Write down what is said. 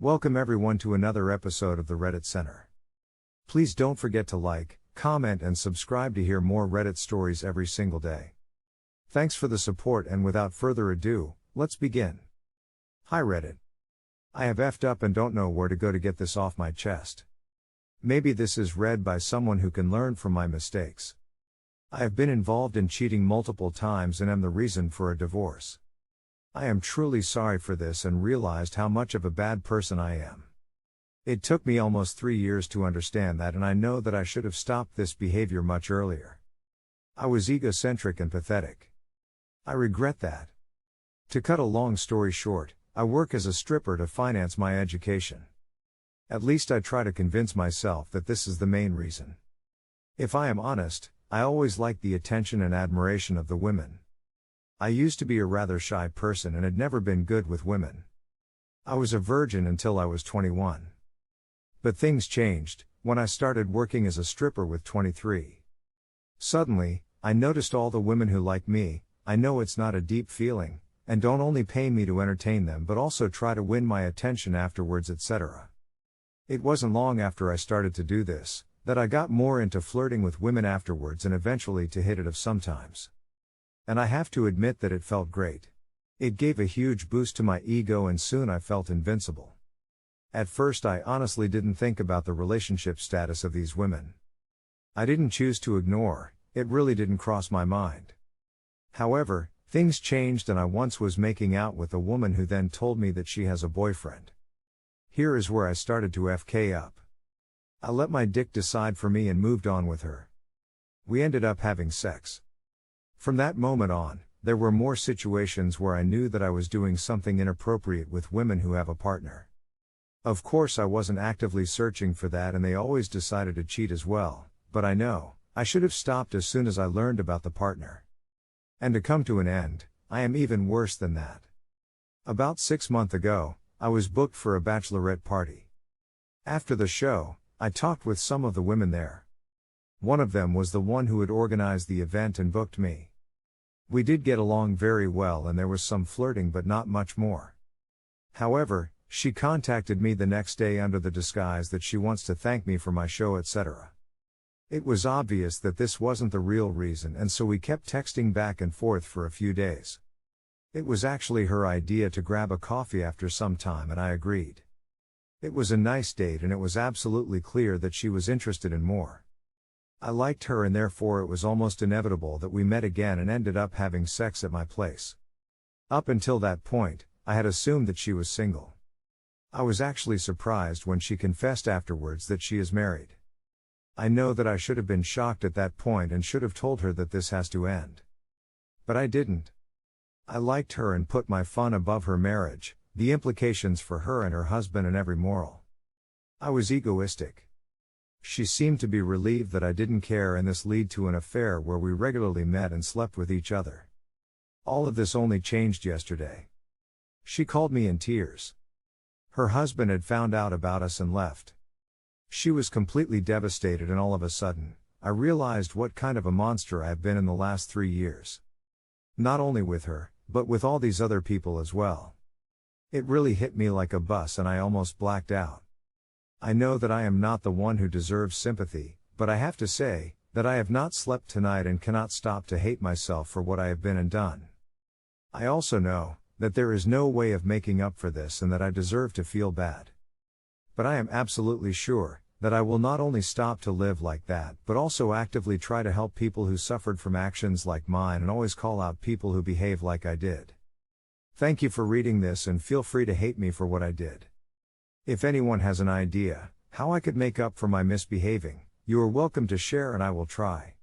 Welcome everyone to another episode of the Reddit Center. Please don't forget to like, comment and subscribe to hear more Reddit stories every single day. Thanks for the support, and without further ado, let's begin. Hi Reddit. I have effed up and don't know where to go to get this off my chest. Maybe this is read by someone who can learn from my mistakes. I have been involved in cheating multiple times and am the reason for a divorce. I am truly sorry for this and realized how much of a bad person I am. It took me almost 3 years to understand that, and I know that I should have stopped this behavior much earlier. I was egocentric and pathetic. I regret that. To cut a long story short, I work as a stripper to finance my education. At least I try to convince myself that this is the main reason. If I am honest, I always liked the attention and admiration of the women. I used to be a rather shy person and had never been good with women. I was a virgin until I was 21. But things changed when I started working as a stripper with 23. Suddenly, I noticed all the women who like me. I know it's not a deep feeling, and don't only pay me to entertain them but also try to win my attention afterwards, etc. It wasn't long after I started to do this that I got more into flirting with women afterwards and eventually to hit it off sometimes. And I have to admit that it felt great. It gave a huge boost to my ego and soon I felt invincible. At first I honestly didn't think about the relationship status of these women. I didn't choose to ignore, it really didn't cross my mind. However, things changed and I once was making out with a woman who then told me that she has a boyfriend. Here is where I started to FK up. I let my dick decide for me and moved on with her. We ended up having sex. From that moment on, there were more situations where I knew that I was doing something inappropriate with women who have a partner. Of course I wasn't actively searching for that and they always decided to cheat as well, but I know, I should have stopped as soon as I learned about the partner. And to come to an end, I am even worse than that. About 6 months ago, I was booked for a bachelorette party. After the show, I talked with some of the women there. One of them was the one who had organized the event and booked me. We did get along very well and there was some flirting but not much more. However, she contacted me the next day under the disguise that she wants to thank me for my show, etc. It was obvious that this wasn't the real reason, and so we kept texting back and forth for a few days. It was actually her idea to grab a coffee after some time and I agreed. It was a nice date and it was absolutely clear that she was interested in more. I liked her and therefore it was almost inevitable that we met again and ended up having sex at my place. Up until that point, I had assumed that she was single. I was actually surprised when she confessed afterwards that she is married. I know that I should have been shocked at that point and should have told her that this has to end. But I didn't. I liked her and put my fun above her marriage, the implications for her and her husband and every moral. I was egoistic. She seemed to be relieved that I didn't care, and this led to an affair where we regularly met and slept with each other. All of this only changed yesterday. She called me in tears. Her husband had found out about us and left. She was completely devastated, and all of a sudden, I realized what kind of a monster I have been in the last 3 years. Not only with her, but with all these other people as well. It really hit me like a bus and I almost blacked out. I know that I am not the one who deserves sympathy, but I have to say, that I have not slept tonight and cannot stop to hate myself for what I have been and done. I also know, that there is no way of making up for this and that I deserve to feel bad. But I am absolutely sure, that I will not only stop to live like that but also actively try to help people who suffered from actions like mine and always call out people who behave like I did. Thank you for reading this and feel free to hate me for what I did. If anyone has an idea how I could make up for my misbehaving, you are welcome to share and I will try.